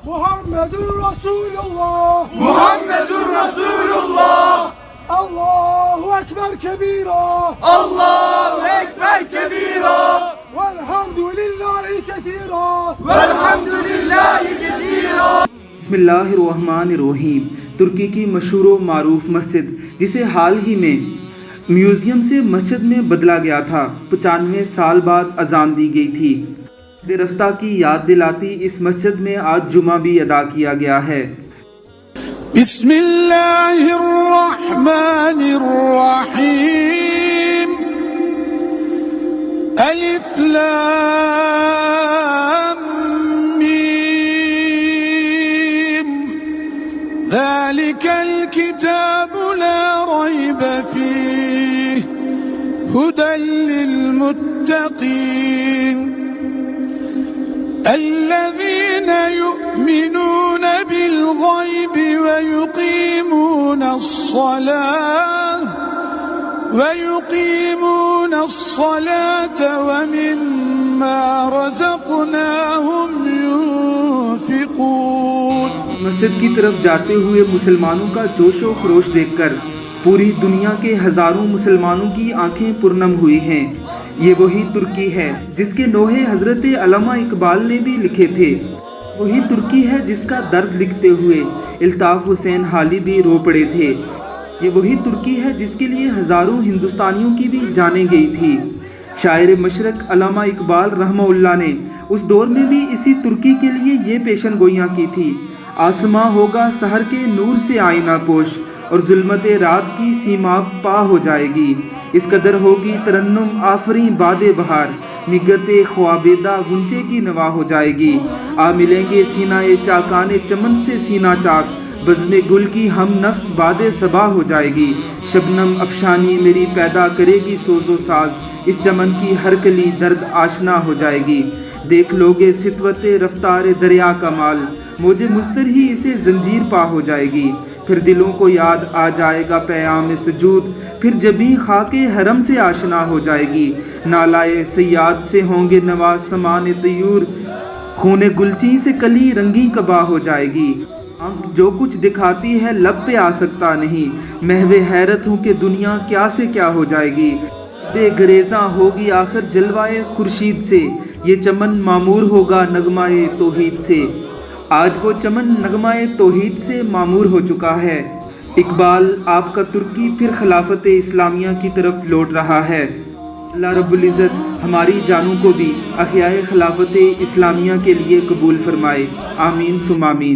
मुहम्मदुर रसूलुल्लाह मुहम्मदुर रसूलुल्लाह अल्लाहु अकबर कबीरा अल्लाहु अकबर कबीरा वल्हम्दुलिल्लाहि कसीरा वल्हम्दुलिल्लाहि कसीरा। बिस्मिल्लाहिर्रहमानिर्रहीम। तुर्की की मशहूर व मारूफ मस्जिद, जिसे हाल ही में म्यूज़ियम से मस्जिद में बदला गया था, 95 साल बाद अजान दी गई थी। रफ्ता की याद दिलाती इस मस्जिद में आज जुमा भी अदा किया गया है। बिस्मिल्लाहिर्रहमानिर्रहीम अलिफ लाम मीम ज़ालिकल किताबु ला रैब फीह हुदल लिल मुत्तक़ीन الذين يؤمنون بالغيب ويقيمون الصلاة ومما رزقناهم ينفقون। मस्जिद की तरफ जाते हुए मुसलमानों का जोश व खरोश देखकर पूरी दुनिया के हज़ारों मुसलमानों की आंखें पुरनम हुई हैं। ये वही तुर्की है जिसके नोहे हज़रत अल्लामा इकबाल ने भी लिखे थे। वही तुर्की है जिसका दर्द लिखते हुए अल्ताफ़ हुसैन हाली भी रो पड़े थे। ये वही तुर्की है जिसके लिए हज़ारों हिंदुस्तानियों की भी जाने गई थी। शायर मशरक़ अल्लामा इकबाल रहमहुल्लाह ने उस दौर में भी इसी तुर्की के लिए ये पेशन गोइयाँ की थी। आसमां होगा सहर के नूर से आईना पोश और जुल्मत रात की सीमा पा हो जाएगी। इस कदर होगी तरन्नुम आफरी बादे बहार, निगते ख्वाबेदा गुंचे की नवा हो जाएगी। आ मिलेंगे सीनाए चाकाने चमन से सीना चाक, बज़्मे गुल की हम नफ्स बादे सबा हो जाएगी। शबनम अफशानी मेरी पैदा करेगी सोजो साज, इस चमन की हर कली दर्द आशना हो जाएगी। देख लोगे सितवते रफ्तार दरिया का माल, मौजे मुस्तर ही इसे जंजीर पा हो जाएगी। फिर दिलों को याद आ जाएगा पैयाम सजूद, फिर जबी खाके हरम से आशना हो जाएगी। नालाए सयाद से होंगे नवाज समान तयूर, खूने गुलची से कली रंगी कबा हो जाएगी। आँख जो कुछ दिखाती है लब पे आ सकता नहीं, महवे हैरत हूँ कि दुनिया क्या से क्या हो जाएगी। बेगरेज़ा होगी आखिर जलवाए खुर्शीद से, ये चमन मामूर होगा नगमाए तौहीद से। आज वो चमन नगमाए तौहीद से मामूर हो चुका है। इकबाल आपका तुर्की फिर खिलाफत इस्लामिया की तरफ लौट रहा है। अल्लाह रब्बुल इज़्ज़त हमारी जानों को भी अहियाए खिलाफत इस्लामिया के लिए कबूल फरमाए। आमीन सुम आमीन।